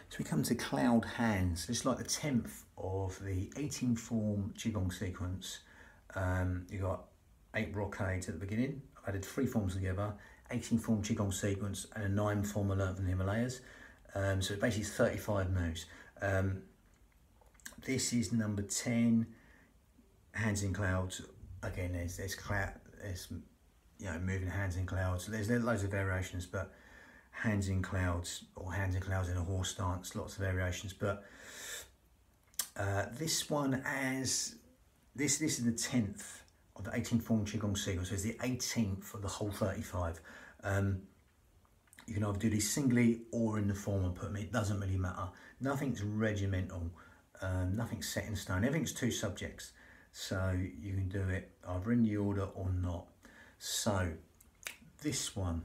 So we come to cloud hands. It's like the 10th of the 18 form qigong sequence. You got 8 brocades at the beginning. I've added 3 forms together, 18 form qigong sequence and a 9 form I learned from the Himalayas. So basically it's 35 moves. This is number 10, hands in clouds. Again, there's you know, moving hands in clouds. There's loads of variations, but hands in clouds or hands in clouds in a horse stance, lots of variations. But this one, this is the 10th of the 18 form qigong sequence. So it's the 18th of the whole 35. You can either do these singly or in the form and put them. It doesn't really matter. Nothing's regimental. Nothing's set in stone. Everything's 2 subjects, so you can do it either in the order or not. So this one,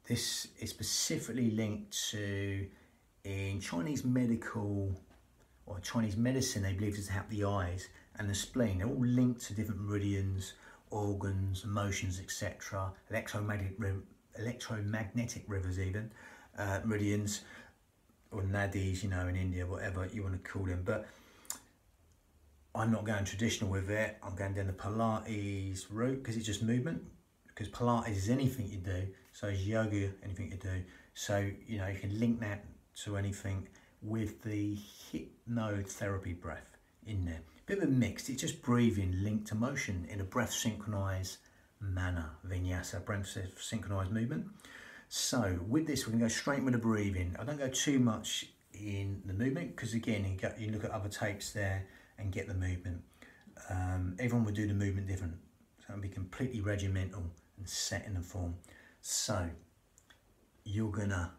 this is specifically linked to, in Chinese medical or Chinese medicine, they believe it's to help the eyes and the spleen. They're all linked to different meridians, organs, emotions, etc. Electromagnetic rivers even, meridians, or nadis, you know, in India, whatever you want to call them. But I'm not going traditional with it. I'm going down the Pilates route because it's just movement. Because Pilates is anything you do, so is yoga anything you do. So, you know, you can link that to anything with the hypnotherapy breath in there. Bit of a mix. It's just breathing linked to motion in a breath synchronized manner. Vinyasa, breath synchronized movement. So with this, we're going to go straight with the breathing. I don't go too much in the movement because, again, you look at other tapes there and get the movement. Everyone will do the movement different. So it'll be completely regimental and set in the form. So you're going to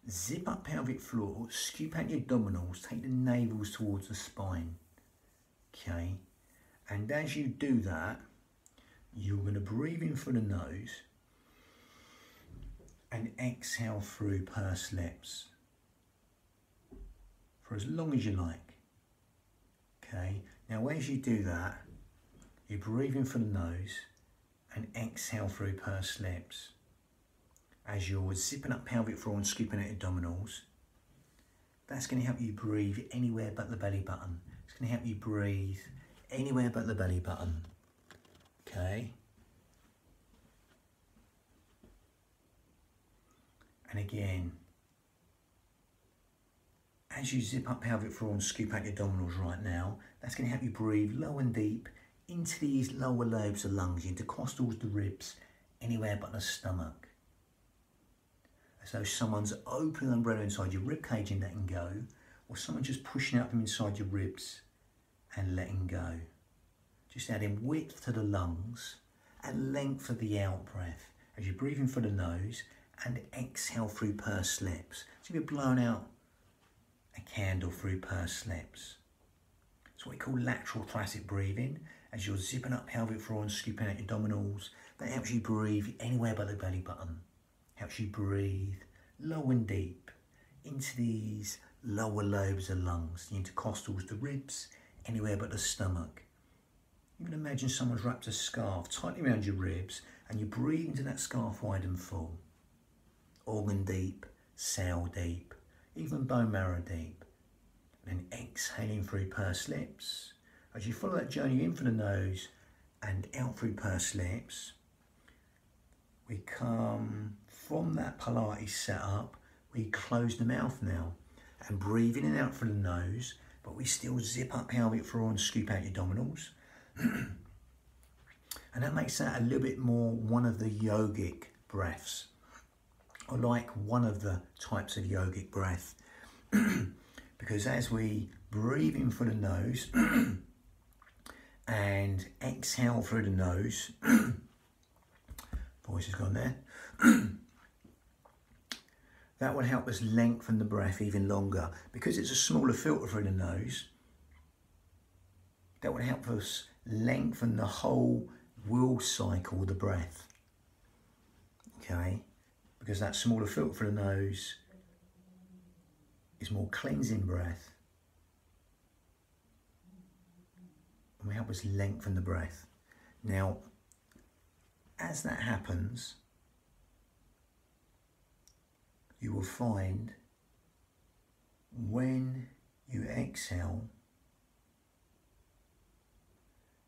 zip up pelvic floor, scoop out your abdominals, take the navels towards the spine. Okay. And as you do that, you're going to breathe in through the nose and exhale through pursed lips for as long as you like. Okay, now as you do that, you breathe in through the nose and exhale through pursed lips. As you're zipping up pelvic floor and scooping out abdominals, that's going to help you breathe anywhere but the belly button. It's going to help you breathe anywhere but the belly button. Okay. And again, as you zip up pelvic floor and scoop out your abdominals right now, that's going to help you breathe low and deep into these lower lobes of lungs, your intercostals, the ribs, anywhere but the stomach. As though someone's opening the umbrella inside your rib cage and letting go, or someone just pushing out from inside your ribs and letting go. Just adding width to the lungs and length of the out breath as you breathe in through the nose and exhale through pursed lips. So you're blowing out a candle through pursed lips. It's what we call lateral thoracic breathing. As you're zipping up pelvic floor and scooping out your abdominals, that helps you breathe anywhere but the belly button. Helps you breathe low and deep into these lower lobes of lungs, the intercostals, the ribs, anywhere but the stomach. You can imagine someone's wrapped a scarf tightly around your ribs and you breathe into that scarf wide and full. Organ deep, cell deep, even bone marrow deep. And then exhaling through pursed lips. As you follow that journey in through the nose and out through pursed lips, we come from that Pilates setup, we close the mouth now and breathe in and out through the nose, but we still zip up pelvic floor and scoop out your abdominals. And that makes that a little bit more one of the yogic breaths, or like one of the types of yogic breath. Because as we breathe in through the nose and exhale through the nose, voice has gone there, that will help us lengthen the breath even longer. Because it's a smaller filter through the nose, that will help us lengthen the whole will cycle of the breath. Okay, because that smaller filter for the nose is more cleansing breath and will help us lengthen the breath. Now, as that happens, you will find when you exhale,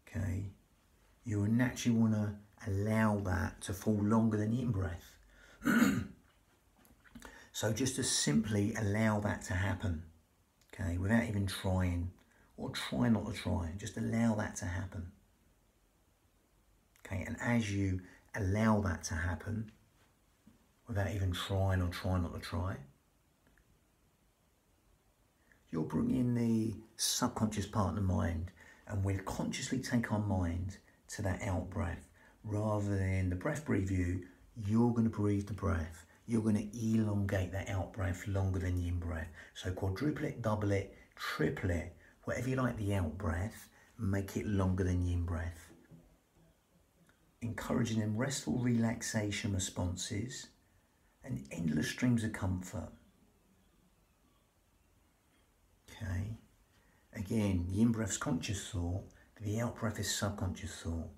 okay, you will naturally want to allow that to fall longer than the in-breath. So just to simply allow that to happen, okay, without even trying, or try not to try, just allow that to happen. Okay, and as you allow that to happen, without even trying or trying not to try, you'll bring in the subconscious part of the mind, and we'll consciously take our mind to that out breath. Rather than the breath breathe you, you're going to breathe the breath. You're going to elongate that out breath longer than the in breath. So quadruple it, double it, triple it, whatever you like the out breath, make it longer than the in breath. Encouraging them restful relaxation responses and endless streams of comfort. Okay. Again, the in breath's conscious thought, the out breath is subconscious thought.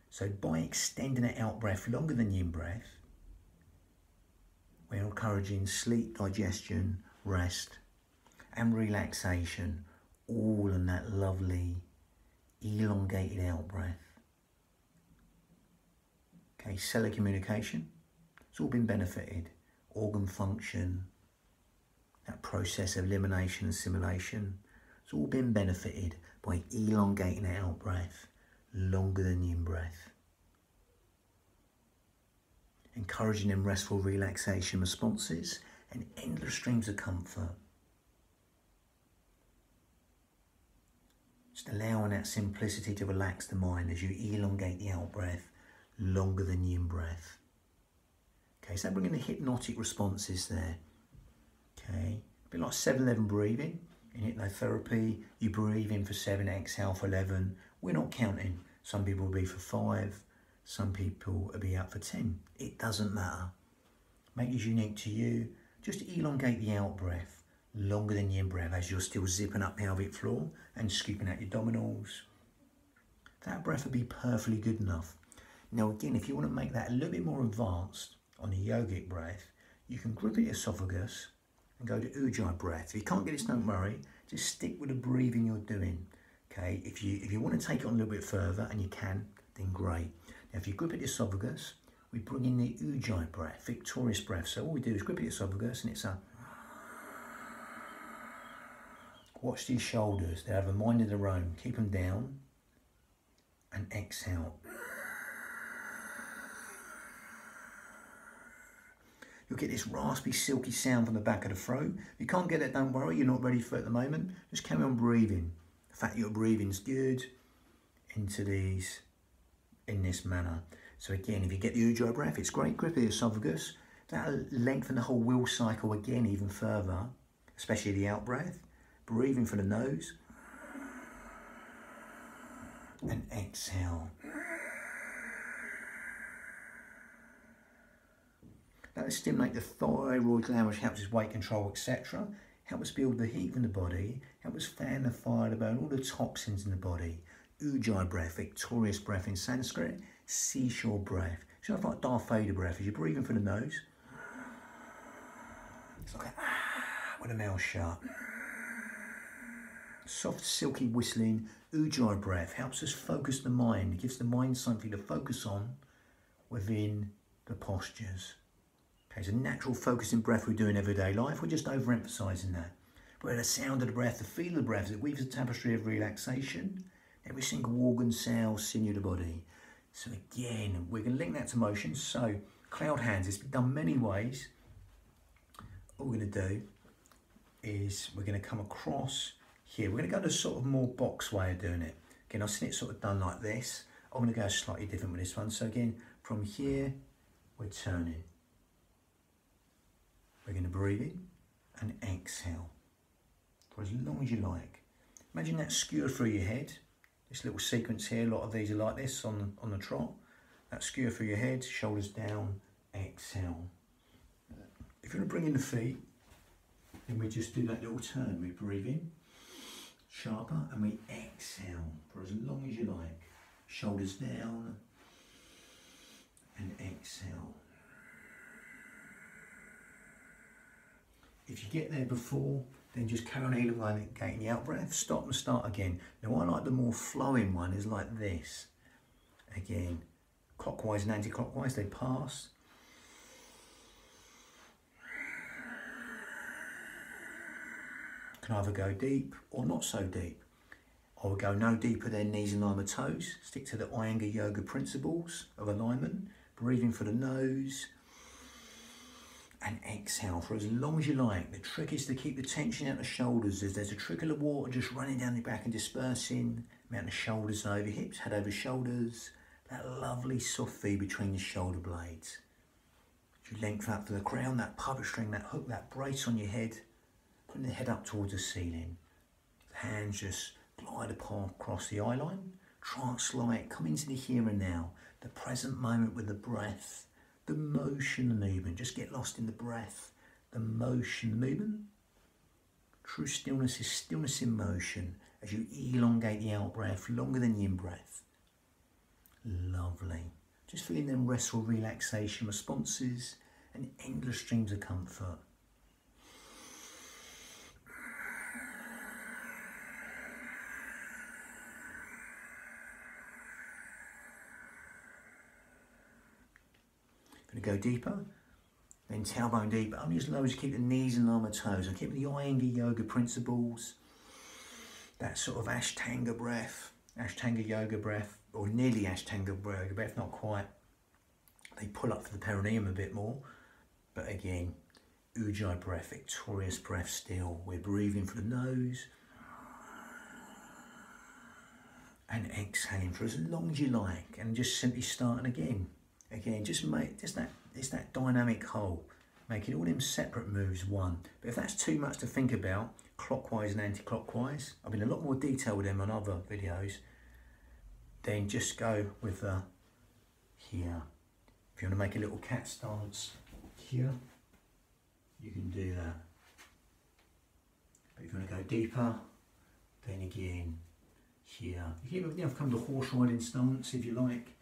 So by extending that out breath longer than the in breath, we're encouraging sleep, digestion, rest, and relaxation, all in that lovely, elongated out breath. Okay, cellular communication, it's all been benefited. Organ function, that process of elimination and assimilation, it's all been benefited by elongating that out breath longer than the in breath. Encouraging them restful relaxation responses and endless streams of comfort. Just allowing that simplicity to relax the mind as you elongate the out breath longer than the in breath. Okay, so bringing the hypnotic responses there. Okay, a bit like 7-11 breathing. In hypnotherapy, you breathe in for 7, exhale for 11. We're not counting. Some people will be for 5. Some people will be out for 10. It doesn't matter. Make it unique to you. Just elongate the out breath longer than the in breath as you're still zipping up pelvic floor and scooping out your abdominals. That breath will be perfectly good enough. Now again, if you want to make that a little bit more advanced on the yogic breath, you can grip the esophagus and go to ujjayi breath. If you can't get this, don't worry. Just stick with the breathing you're doing. Okay, if you want to take it on a little bit further, and you can, then great. Now if you grip the esophagus, we bring in the ujjayi breath, victorious breath. So all we do is grip the esophagus, and it's a... Watch these shoulders, they have a mind of their own. Keep them down, and exhale. You'll get this raspy, silky sound from the back of the throat. If you can't get it, don't worry, you're not ready for it at the moment. Just carry on breathing. The fact that your breathing's good into these in this manner. So again, if you get the ujjayi breath, it's great. Grip the esophagus. That'll lengthen the whole will cycle again even further, especially the out breath. Breathing for the nose. And exhale. That will stimulate the thyroid gland, which helps us weight control, etc. Help us build the heat in the body. Help us fan the fire to burn all the toxins in the body. Ujjayi breath, victorious breath in Sanskrit, seashore breath. It's not like Darth Vader breath. As you're breathing through the nose, it's like with the mouth shut. Soft, silky whistling, ujjayi breath helps us focus the mind. It gives the mind something to focus on within the postures. Okay, it's a natural focusing breath we do in everyday life. We're just overemphasising that. But the sound of the breath, the feel of the breath, it weaves a tapestry of relaxation. Every single organ, cell, sinew of the body. So again, we're going to link that to motion. So cloud hands, it's been done many ways. All we're going to do is we're going to come across here. We're going to go to a sort of more box way of doing it. Again, I've seen it sort of done like this. I'm going to go slightly different with this one. So again, from here, we're turning. We're going to breathe in and exhale for as long as you like. Imagine that skewer through your head. This little sequence here, a lot of these are like this on the trot. That skewer through your head, shoulders down, exhale. If you want to bring in the feet, then we just do that little turn. We breathe in, sharper, and we exhale for as long as you like. Shoulders down and exhale. If you get there before, Then just carry on elongating the out breath, stop and start again. Now I like the more flowing one is like this. Again, clockwise and anti-clockwise, they pass. Can either go deep or not so deep. I will go no deeper than knees in line with toes. Stick to the Iyengar yoga principles of alignment. Breathing for the nose. And exhale for as long as you like. The trick is to keep the tension out of the shoulders as there's a trickle of water just running down the back and dispersing. Amount of shoulders over hips, head over shoulders. That lovely soft feed between the shoulder blades. As you lengthen up to the crown, that puppet string, that hook, that brace on your head. Putting the head up towards the ceiling. Hands just glide across the eye line. Trance-like, come into the here and now. The present moment with the breath. The motion, the movement. Just get lost in the breath. The motion, the movement. True stillness is stillness in motion as you elongate the out breath longer than the in breath. Lovely. Just feeling them restful relaxation responses and endless streams of comfort. Going to go deeper, then tailbone deeper, only as low as you keep the knees in line with toes. I'm keeping the Iyengar yoga principles, that sort of Ashtanga breath, Ashtanga yoga breath, or nearly Ashtanga yoga breath, not quite. They pull up for the perineum a bit more, but again, Ujjayi breath, victorious breath still. We're breathing for the nose, and exhaling for as long as you like, and just simply starting again. Again, just it's that dynamic whole, making all them separate moves one. But if that's too much to think about, clockwise and anti-clockwise, I've been in a lot more detail with them on other videos, then just go with the here. If you want to make a little cat stance here, you can do that. But if you want to go deeper, then again, here. You can come to horse riding stance if you like.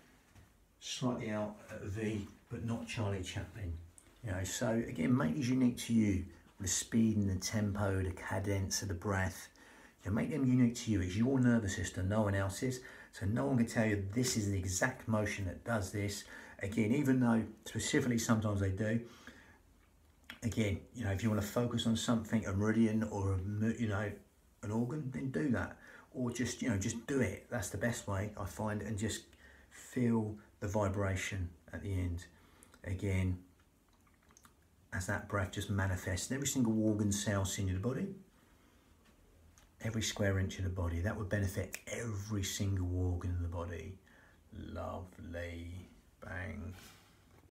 Slightly out at a V, but not Charlie Chaplin. You know, so again, make these unique to you. The speed and the tempo, the cadence of the breath. You know, make them unique to you. It's your nervous system, no one else's. So no one can tell you this is the exact motion that does this. Again, even though specifically sometimes they do. Again, you know, if you want to focus on something, a meridian or an organ, then do that. Or just, just do it. That's the best way I find, and just feel the vibration at the end. Again, as that breath just manifests in every single organ, cell, in the body, every square inch of the body, that would benefit every single organ in the body. Lovely. Bang.